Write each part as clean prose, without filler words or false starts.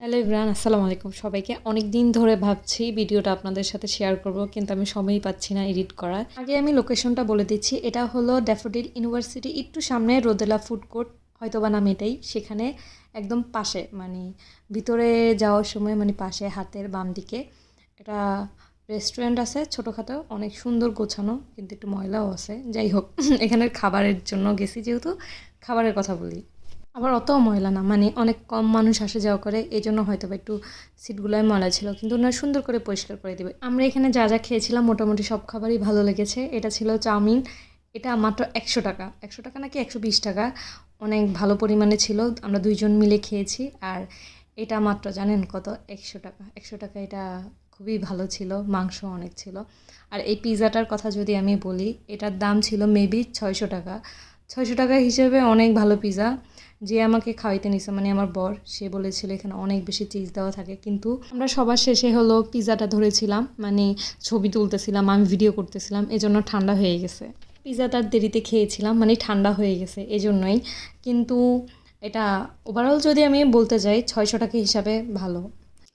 Hello everyone, আসসালামু আলাইকুম সবাইকে। অনেক দিন ধরে ভাবছি ভিডিওটা আপনাদের সাথে শেয়ার করব, কিন্তু আমি সময়ই পাচ্ছি না এডিট করার। আগে আমি লোকেশনটা বলে দিচ্ছি। এটা হলো ড্যাফোডিল ইউনিভার্সিটি একটু সামনে রোদেলা ফুড কোর্ট, হয়তোবা নাম এটাই। সেখানে একদম পাশে, মানে ভিতরে যাওয়ার সময় মানে পাশে হাতের বাম দিকে একটা রেস্টুরেন্ট আছে ছোটোখাটো, অনেক সুন্দর গোছানো, কিন্তু একটু ময়লাও আছে। যাই হোক, এখানের খাবারের জন্য গেছি, যেহেতু খাবারের কথা বলি। আবার অতও ময়লা না, মানে অনেক কম মানুষ আসা যাওয়া করে, এই জন্য হয়তো বা একটু সিটগুলোয় ময়লা ছিল, কিন্তু ওনারা সুন্দর করে পরিষ্কার করে দেবে। আমরা এখানে যা যা খেয়েছিলাম মোটামুটি সব খাবারই ভালো লেগেছে। এটা ছিল চাউমিন, এটা মাত্র 100 টাকা, 100 টাকা নাকি 120 টাকা, অনেক ভালো পরিমাণে ছিল। আমরা দুইজন মিলে খেয়েছি। আর এটা মাত্র জানেন কত? 100 টাকা। 100 টাকা এটা খুবই ভালো ছিল, মাংস অনেক ছিল। আর এই পিৎজাটার কথা যদি আমি বলি, এটার দাম ছিল মেবি 600 টাকা। 600 টাকা হিসেবে অনেক ভালো পিৎজা। যে আমাকে খাওয়াইতে নিছে, মানে আমার বর, সে বলেছিল এখানে অনেক বেশি চিজ দেওয়া থাকে, কিন্তু আমরা সবার শেষে হলো পিৎজাটা ধরেছিলাম, মানে ছবি তুলতেছিলাম, আমি ভিডিও করতেছিলাম, এজন্য ঠান্ডা হয়ে গেছে। পিৎজাটার দেরিতে খেয়েছিলাম, মানে ঠান্ডা হয়ে গেছে এজন্যই। কিন্তু এটা ওভারঅল যদি আমি বলতে যাই 600 টাকা হিসাবে ভালো।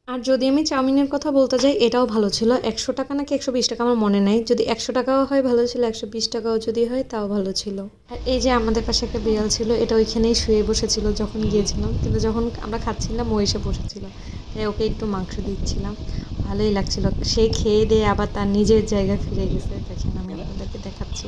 আর যদি আমি চাউমিনের কথা বলতে যাই, এটাও ভালো ছিল। 100 টাকা নাকি 120 টাকা আমার মনে নাই। যদি 100 টাকাও হয় ভালো ছিল, 120 টাকাও যদি হয় তাও ভালো ছিল। আর এই যে আমাদের পাশে একটা বিড়াল ছিল, এটা ওইখানেই শুয়ে বসেছিল যখন গিয়েছিলাম, কিন্তু যখন আমরা খাচ্ছিলাম ও এসে বসেছিল, তাই ওকে একটু মাংস দিচ্ছিলাম। ভালোই লাগছিল। সে খেয়ে দিয়ে আবার তার নিজের জায়গায় ফিরে গেছে। দেখেন, আমি আপনাদেরকে দেখাচ্ছি,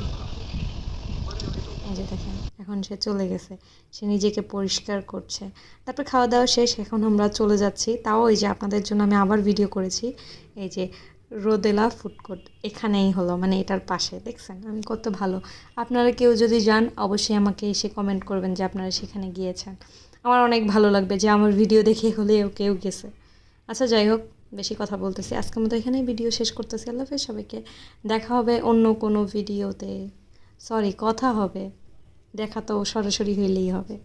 এই যে দেখেন, এখন সে চলে গেছে, সে নিজেকে পরিষ্কার করছে। তারপর খাওয়া দাওয়া শেষ, এখন আমরা চলে যাচ্ছি। তাও এই যে আপনাদের জন্য আমি আবার ভিডিও করেছি। এই যে রোদেলা ফুড কোর্ট এখানেই হলো, মানে এটার পাশে, দেখছেন আমি কত ভালো। আপনারা কেউ যদি যান, অবশ্যই আমাকে এসে কমেন্ট করবেন যে আপনারা সেখানে গিয়েছেন। আমার অনেক ভালো লাগবে যে আমার ভিডিও দেখে হলেও কেউ গেছে। আচ্ছা, যাই হোক, বেশি কথা বলতেছি। আজকের মতো এখানেই ভিডিও শেষ করতেছি। আল্লাহ হাফেজ সবাইকে। দেখা হবে অন্য কোনো ভিডিওতে। সরি, কথা হবে, দেখা তো সরাসরি হইলেই হবে।